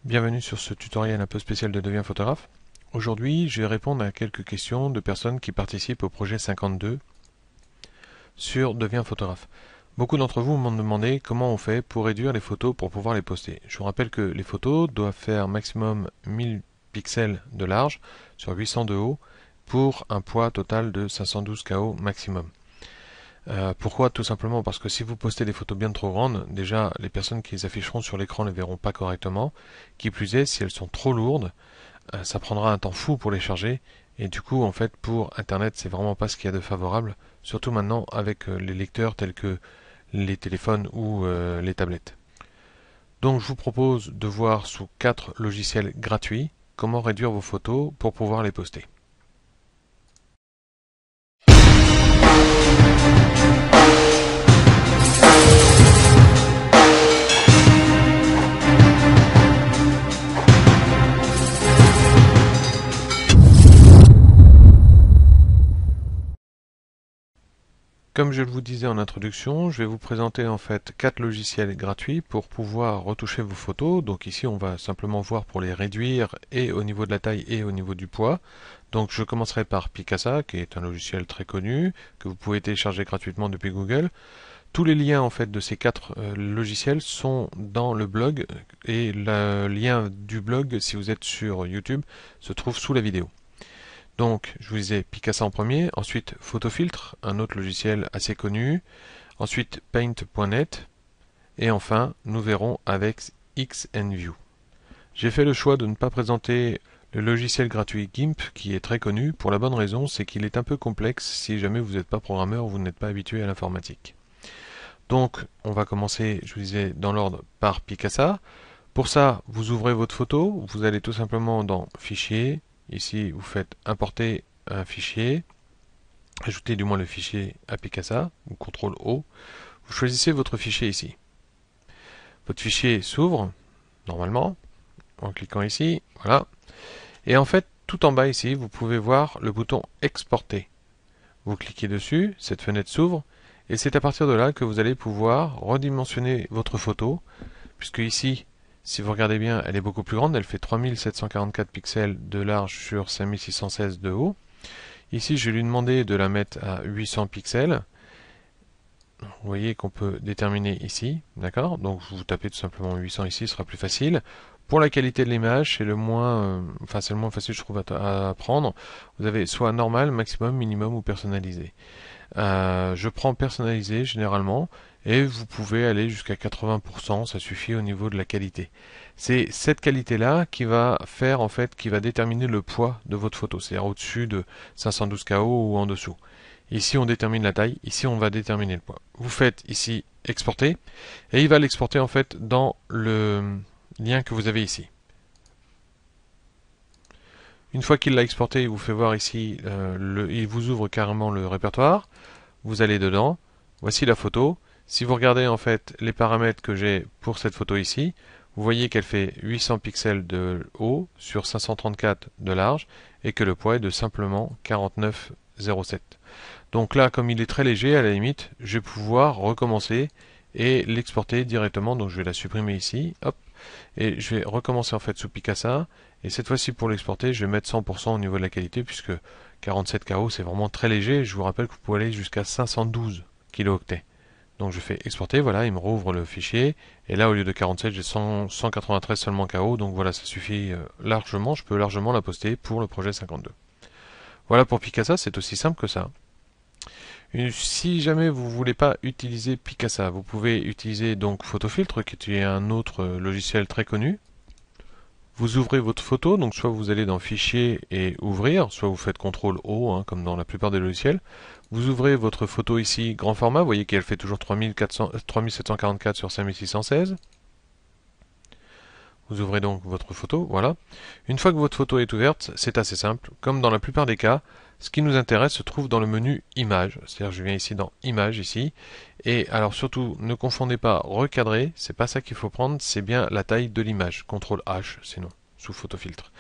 Bienvenue sur ce tutoriel un peu spécial de Deviens photographe. Aujourd'hui, je vais répondre à quelques questions de personnes qui participent au projet 52 sur Deviens photographe. Beaucoup d'entre vous m'ont demandé comment on fait pour réduire les photos pour pouvoir les poster. Je vous rappelle que les photos doivent faire maximum 1000 pixels de large sur 800 de haut pour un poids total de 512 KO maximum. Pourquoi? Tout simplement parce que si vous postez des photos bien trop grandes, déjà les personnes qui les afficheront sur l'écran ne les verront pas correctement. Qui plus est, si elles sont trop lourdes, ça prendra un temps fou pour les charger. Et du coup, en fait, pour Internet, c'est vraiment pas ce qu'il y a de favorable, surtout maintenant avec les lecteurs tels que les téléphones ou les tablettes. Donc je vous propose de voir sous 4 logiciels gratuits comment réduire vos photos pour pouvoir les poster. Comme je vous disais en introduction, je vais vous présenter en fait 4 logiciels gratuits pour pouvoir retoucher vos photos. Donc ici on va simplement voir pour les réduire et au niveau de la taille et au niveau du poids. Donc je commencerai par Picasa qui est un logiciel très connu que vous pouvez télécharger gratuitement depuis Google. Tous les liens en fait de ces 4 logiciels sont dans le blog et le lien du blog si vous êtes sur YouTube se trouve sous la vidéo. Donc, je vous disais Picasa en premier, ensuite Photofiltre, un autre logiciel assez connu, ensuite Paint.net, et enfin, nous verrons avec XNView. J'ai fait le choix de ne pas présenter le logiciel gratuit GIMP, qui est très connu, pour la bonne raison, c'est qu'il est un peu complexe si jamais vous n'êtes pas programmeur ou vous n'êtes pas habitué à l'informatique. Donc, on va commencer, je vous disais, dans l'ordre par Picasa. Pour ça, vous ouvrez votre photo, vous allez tout simplement dans Fichier. Ici, vous faites importer un fichier, ajoutez du moins le fichier à Picasa, ou CTRL-O. Vous choisissez votre fichier ici. Votre fichier s'ouvre, normalement, en cliquant ici, voilà. Et en fait, tout en bas ici, vous pouvez voir le bouton Exporter. Vous cliquez dessus, cette fenêtre s'ouvre, et c'est à partir de là que vous allez pouvoir redimensionner votre photo, puisque ici, si vous regardez bien, elle est beaucoup plus grande, elle fait 3744 pixels de large sur 5616 de haut. Ici, je vais lui demander de la mettre à 800 pixels. Vous voyez qu'on peut déterminer ici, d'accord? Donc vous tapez tout simplement 800 ici, ce sera plus facile. Pour la qualité de l'image, c'est le moins facile je trouve à prendre. Vous avez soit normal, maximum, minimum ou personnalisé. Je prends personnalisé généralement et vous pouvez aller jusqu'à 80%, ça suffit au niveau de la qualité. C'est cette qualité-là qui va faire en fait, qui va déterminer le poids de votre photo, c'est-à-dire au-dessus de 512 KO ou en dessous. Ici on détermine la taille, ici on va déterminer le poids. Vous faites ici exporter et il va l'exporter en fait dans le lien que vous avez ici. Une fois qu'il l'a exporté, il vous fait voir ici, il vous ouvre carrément le répertoire. Vous allez dedans, voici la photo. Si vous regardez en fait les paramètres que j'ai pour cette photo ici, vous voyez qu'elle fait 800 pixels de haut sur 534 de large et que le poids est de simplement 49,07. Donc là, comme il est très léger, à la limite, je vais pouvoir recommencer et l'exporter directement. Donc je vais la supprimer ici, hop, et je vais recommencer en fait sous Picasa. Et cette fois-ci pour l'exporter, je vais mettre 100% au niveau de la qualité puisque 47 KO c'est vraiment très léger. Je vous rappelle que vous pouvez aller jusqu'à 512 kilooctets. Donc je fais exporter, voilà, il me rouvre le fichier. Et là au lieu de 47, j'ai 193 seulement KO. Donc voilà, ça suffit largement. Je peux largement la poster pour le projet 52. Voilà pour Picasa, c'est aussi simple que ça. Si jamais vous ne voulez pas utiliser Picasa, vous pouvez utiliser donc Photofiltre, qui est un autre logiciel très connu. Vous ouvrez votre photo, donc soit vous allez dans Fichier et Ouvrir, soit vous faites CTRL-O, comme dans la plupart des logiciels. Vous ouvrez votre photo ici, grand format, vous voyez qu'elle fait toujours 3744 sur 5616. Vous ouvrez donc votre photo, voilà. Une fois que votre photo est ouverte, c'est assez simple. Comme dans la plupart des cas, ce qui nous intéresse se trouve dans le menu Images. C'est-à-dire je viens ici dans Images, ici. Et alors surtout, ne confondez pas recadrer, c'est pas ça qu'il faut prendre, c'est bien la taille de l'image. CTRL H, sinon, sous photofiltre.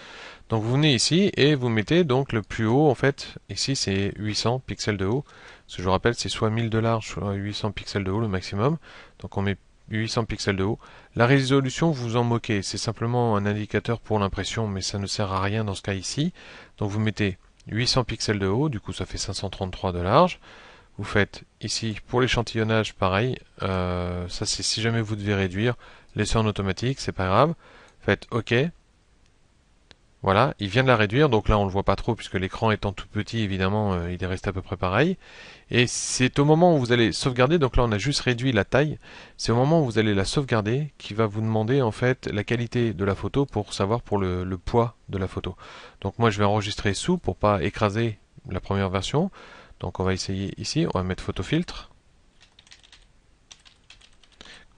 Donc vous venez ici et vous mettez donc le plus haut, en fait, ici c'est 800 pixels de haut. Ce que je vous rappelle, c'est soit 1000 de large, soit 800 pixels de haut le maximum. Donc on met 800 pixels de haut. La résolution, vous vous en moquez, c'est simplement un indicateur pour l'impression, mais ça ne sert à rien dans ce cas ici. Donc vous mettez 800 pixels de haut, du coup ça fait 533 de large. Vous faites ici, pour l'échantillonnage, pareil, ça c'est si jamais vous devez réduire, laissez en automatique, c'est pas grave. Faites OK. Voilà, il vient de la réduire, donc là on le voit pas trop puisque l'écran étant tout petit, évidemment, il est resté à peu près pareil. Et c'est au moment où vous allez sauvegarder, donc là on a juste réduit la taille, c'est au moment où vous allez la sauvegarder qui va vous demander en fait la qualité de la photo pour savoir pour le poids de la photo. Donc moi je vais enregistrer sous pour pas écraser la première version. Donc on va essayer ici, on va mettre photo filtre.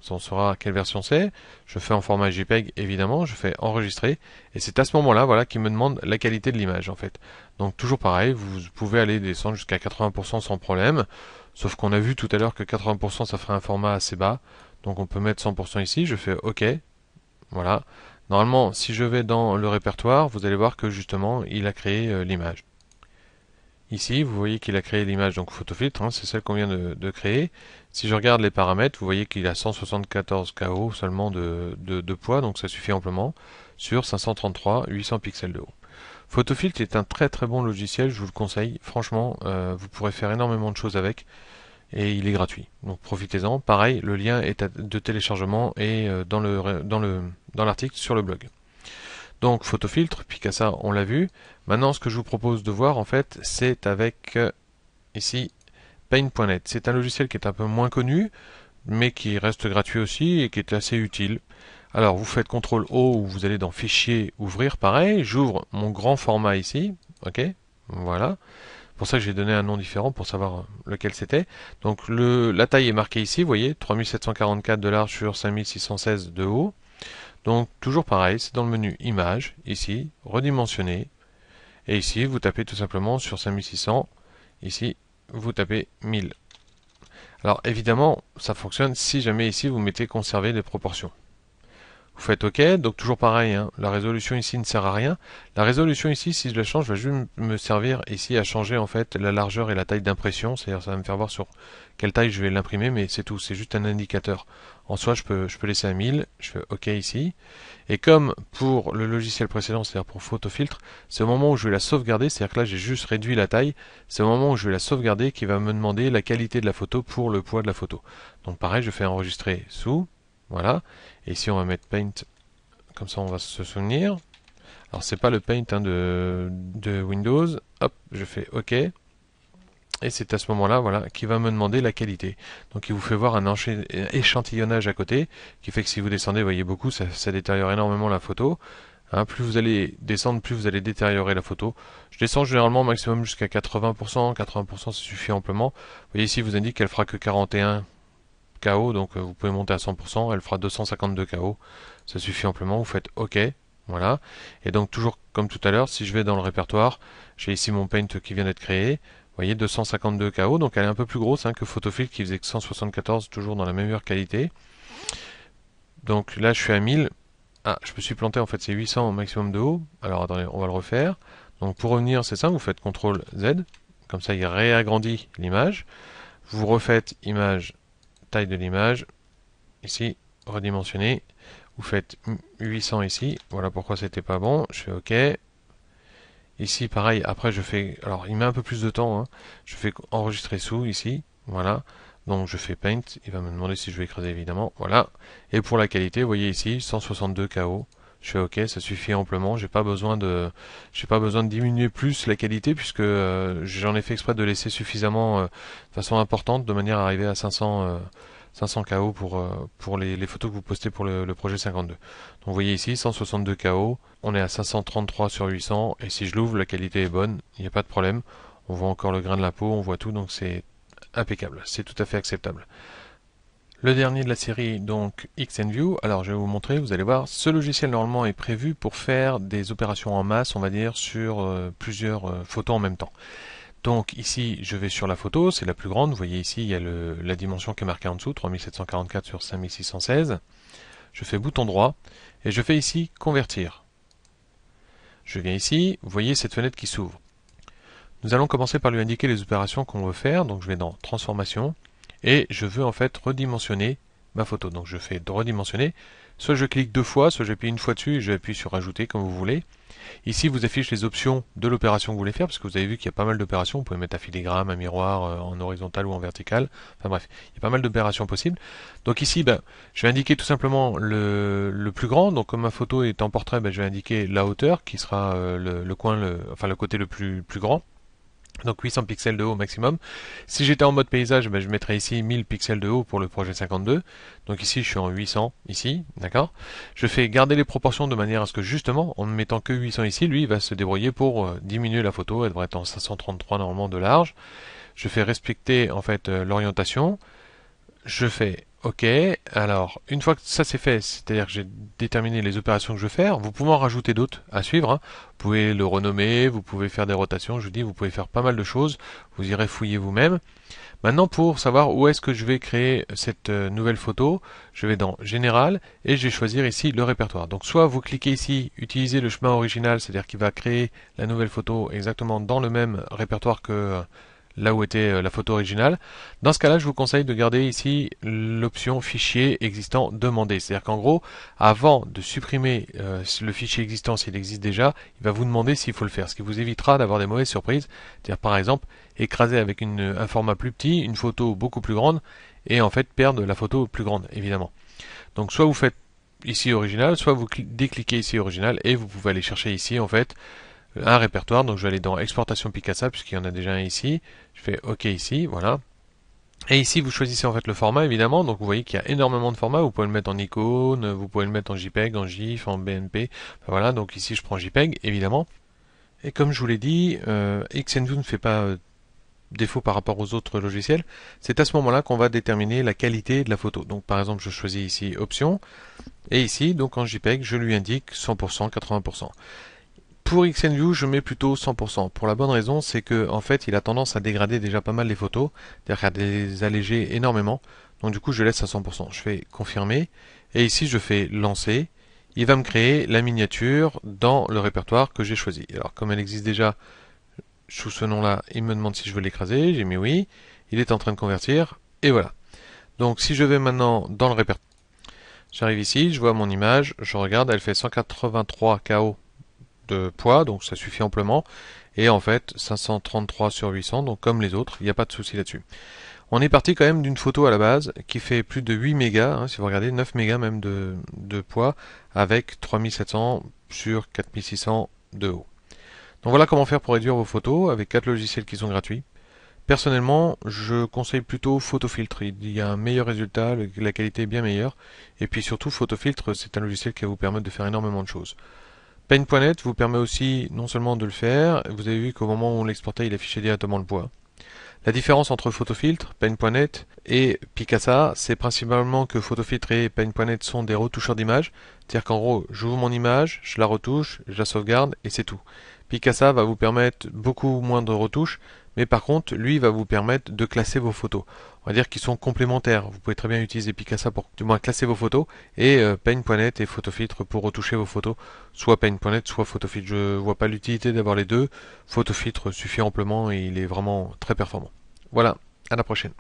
On saura quelle version c'est. Je fais en format JPEG évidemment, je fais enregistrer et c'est à ce moment-là voilà qui me demande la qualité de l'image en fait. Donc toujours pareil, vous pouvez aller descendre jusqu'à 80% sans problème, sauf qu'on a vu tout à l'heure que 80% ça ferait un format assez bas. Donc on peut mettre 100% ici, je fais OK. Voilà. Normalement, si je vais dans le répertoire, vous allez voir que justement, il a créé l'image. Ici, vous voyez qu'il a créé l'image, donc photofiltre, hein, c'est celle qu'on vient de créer. Si je regarde les paramètres, vous voyez qu'il a 174 KO seulement de poids, donc ça suffit amplement, sur 533, 800 pixels de haut. Photofiltre est un très très bon logiciel, je vous le conseille. Franchement, vous pourrez faire énormément de choses avec, et il est gratuit. Donc profitez-en. Pareil, le lien est de téléchargement et dans l'article sur le blog. Donc photofiltre, Picasa, on l'a vu. Maintenant, ce que je vous propose de voir, en fait, c'est avec ici Paint.net. C'est un logiciel qui est un peu moins connu, mais qui reste gratuit aussi et qui est assez utile. Alors, vous faites CTRL-O ou vous allez dans Fichier, Ouvrir, pareil. J'ouvre mon grand format ici. Ok, voilà. Pour ça que j'ai donné un nom différent pour savoir lequel c'était. Donc la taille est marquée ici, vous voyez, 3744 de large sur 5616 de haut. Donc toujours pareil, c'est dans le menu Images, ici, redimensionner. Et ici, vous tapez tout simplement sur 5600. Ici, vous tapez 1000. Alors évidemment, ça fonctionne si jamais ici vous mettez conserver les proportions. Vous faites OK, donc toujours pareil, hein, la résolution ici ne sert à rien. La résolution ici, si je la change, va juste me servir ici à changer en fait la largeur et la taille d'impression, c'est-à-dire ça va me faire voir sur quelle taille je vais l'imprimer, mais c'est tout, c'est juste un indicateur. En soi, je peux laisser à 1000, je fais OK ici. Et comme pour le logiciel précédent, c'est-à-dire pour photofiltre, c'est au moment où je vais la sauvegarder, c'est-à-dire que là j'ai juste réduit la taille, c'est au moment où je vais la sauvegarder qui va me demander la qualité de la photo pour le poids de la photo. Donc pareil, je fais enregistrer sous, voilà. Et ici on va mettre Paint, comme ça on va se souvenir. Alors c'est pas le Paint hein, de Windows. Hop, je fais OK. Et c'est à ce moment-là, voilà, qui va me demander la qualité. Donc il vous fait voir un échantillonnage à côté, qui fait que si vous descendez, vous voyez beaucoup, ça détériore énormément la photo. Hein, plus vous allez descendre, plus vous allez détériorer la photo. Je descends généralement au maximum jusqu'à 80%. 80% ça suffit amplement. Vous voyez ici, il vous indique qu'elle fera que 41 KO, donc vous pouvez monter à 100%, elle fera 252 KO, ça suffit amplement, vous faites OK, voilà. Et donc toujours comme tout à l'heure, si je vais dans le répertoire, j'ai ici mon Paint qui vient d'être créé, vous voyez 252 KO, donc elle est un peu plus grosse hein, que Photofiltre qui faisait que 174, toujours dans la meilleure qualité. Donc là je suis à 1000, ah je me suis planté en fait c'est 800 au maximum de haut, alors attendez on va le refaire. Donc pour revenir c'est ça, vous faites CTRL Z, comme ça il réagrandit l'image, vous refaites image, taille de l'image, ici, redimensionner, vous faites 800 ici, voilà pourquoi c'était pas bon, je fais OK. Ici, pareil, après je fais, alors il met un peu plus de temps, hein. Je fais enregistrer sous ici, voilà. Donc je fais Paint, il va me demander si je vais écraser évidemment, voilà. Et pour la qualité, vous voyez ici, 162 KO. Je fais OK, ça suffit amplement. J'ai pas besoin de diminuer plus la qualité puisque j'en ai fait exprès de laisser suffisamment de façon importante de manière à arriver à 500 KO pour les photos que vous postez pour le projet 52. Donc vous voyez ici 162 KO, on est à 533 sur 800 et si je l'ouvre la qualité est bonne, il n'y a pas de problème. On voit encore le grain de la peau, on voit tout donc c'est impeccable, c'est tout à fait acceptable. Le dernier de la série, donc XNView, alors je vais vous montrer, vous allez voir, ce logiciel normalement est prévu pour faire des opérations en masse, on va dire, sur plusieurs photos en même temps. Donc ici, je vais sur la photo, c'est la plus grande, vous voyez ici, il y a la dimension qui est marquée en dessous, 3744 sur 5616. Je fais bouton droit, et je fais ici convertir. Je viens ici, vous voyez cette fenêtre qui s'ouvre. Nous allons commencer par lui indiquer les opérations qu'on veut faire, donc je vais dans transformation, et je veux en fait redimensionner ma photo. Donc je fais redimensionner, soit je clique deux fois, soit j'appuie une fois dessus et j'appuie sur ajouter comme vous voulez. Ici vous affiche les options de l'opération que vous voulez faire, parce que vous avez vu qu'il y a pas mal d'opérations, vous pouvez mettre un filigrane, un miroir en horizontal ou en vertical, enfin bref, il y a pas mal d'opérations possibles. Donc ici, je vais indiquer tout simplement le plus grand, donc comme ma photo est en portrait, je vais indiquer la hauteur, qui sera le coin, enfin le côté le plus grand. Donc 800 pixels de haut maximum. Si j'étais en mode paysage, je mettrais ici 1000 pixels de haut pour le projet 52. Donc ici, je suis en 800, ici, d'accord. Je fais garder les proportions de manière à ce que justement, en ne mettant que 800 ici, lui, il va se débrouiller pour diminuer la photo. Elle devrait être en 533 normalement de large. Je fais respecter en fait l'orientation. Je fais OK. Alors, une fois que ça c'est fait, c'est-à-dire que j'ai déterminé les opérations que je veux faire, vous pouvez en rajouter d'autres à suivre, hein. Vous pouvez le renommer, vous pouvez faire des rotations, je vous dis, vous pouvez faire pas mal de choses. Vous irez fouiller vous-même. Maintenant, pour savoir où est-ce que je vais créer cette nouvelle photo, je vais dans Général et je vais choisir ici le répertoire. Donc, soit vous cliquez ici, utilisez le chemin original, c'est-à-dire qu'il va créer la nouvelle photo exactement dans le même répertoire que là où était la photo originale. Dans ce cas-là, je vous conseille de garder ici l'option fichier existant demandé. C'est-à-dire qu'en gros, avant de supprimer le fichier existant s'il existe déjà, il va vous demander s'il faut le faire, ce qui vous évitera d'avoir des mauvaises surprises. C'est-à-dire par exemple, écraser avec un format plus petit, une photo beaucoup plus grande, et en fait perdre la photo plus grande, évidemment. Donc soit vous faites ici original, soit vous décliquez ici original, et vous pouvez aller chercher ici en fait un répertoire. Donc je vais aller dans exportation Picasa puisqu'il y en a déjà un ici. Je fais OK ici, voilà. Et ici vous choisissez en fait le format évidemment. Donc vous voyez qu'il y a énormément de formats. Vous pouvez le mettre en icône, vous pouvez le mettre en JPEG, en GIF, en BNP. Enfin, voilà, donc ici je prends JPEG évidemment. Et comme je vous l'ai dit, Xenview ne fait pas défaut par rapport aux autres logiciels. C'est à ce moment-là qu'on va déterminer la qualité de la photo. Donc par exemple je choisis ici option. Et ici donc en JPEG je lui indique 100%, 80%. Pour Xenview, je mets plutôt 100%. Pour la bonne raison, c'est que en fait, il a tendance à dégrader déjà pas mal les photos, c'est-à-dire à les alléger énormément. Donc du coup, je laisse à 100%. Je fais confirmer et ici, je fais lancer. Il va me créer la miniature dans le répertoire que j'ai choisi. Alors, comme elle existe déjà sous ce nom-là, il me demande si je veux l'écraser. J'ai mis oui. Il est en train de convertir et voilà. Donc, si je vais maintenant dans le répertoire, j'arrive ici, je vois mon image, je regarde, elle fait 183 KO de poids, donc ça suffit amplement. Et en fait, 533 sur 800, donc comme les autres, il n'y a pas de souci là-dessus. On est parti quand même d'une photo à la base qui fait plus de 8 mégas, hein, si vous regardez, 9 mégas même de poids, avec 3700 sur 4600 de haut. Donc voilà comment faire pour réduire vos photos avec 4 logiciels qui sont gratuits. Personnellement, je conseille plutôt Photofiltre. Il y a un meilleur résultat, la qualité est bien meilleure. Et puis surtout, Photofiltre, c'est un logiciel qui va vous permettre de faire énormément de choses. Paint.net vous permet aussi non seulement de le faire, vous avez vu qu'au moment où on l'exportait, il affichait directement le poids. La différence entre Photofiltre, Paint.net et Picasa, c'est principalement que Photofiltre et Paint.net sont des retoucheurs d'images. C'est-à-dire qu'en gros, j'ouvre mon image, je la retouche, je la sauvegarde et c'est tout. Picasa va vous permettre beaucoup moins de retouches, mais par contre, lui va vous permettre de classer vos photos. On va dire qu'ils sont complémentaires. Vous pouvez très bien utiliser Picasa pour du moins classer vos photos et Paint.net et Photofiltre pour retoucher vos photos, soit Paint.net, soit Photofiltre. Je vois pas l'utilité d'avoir les deux. Photofiltre suffit amplement et il est vraiment très performant. Voilà, à la prochaine.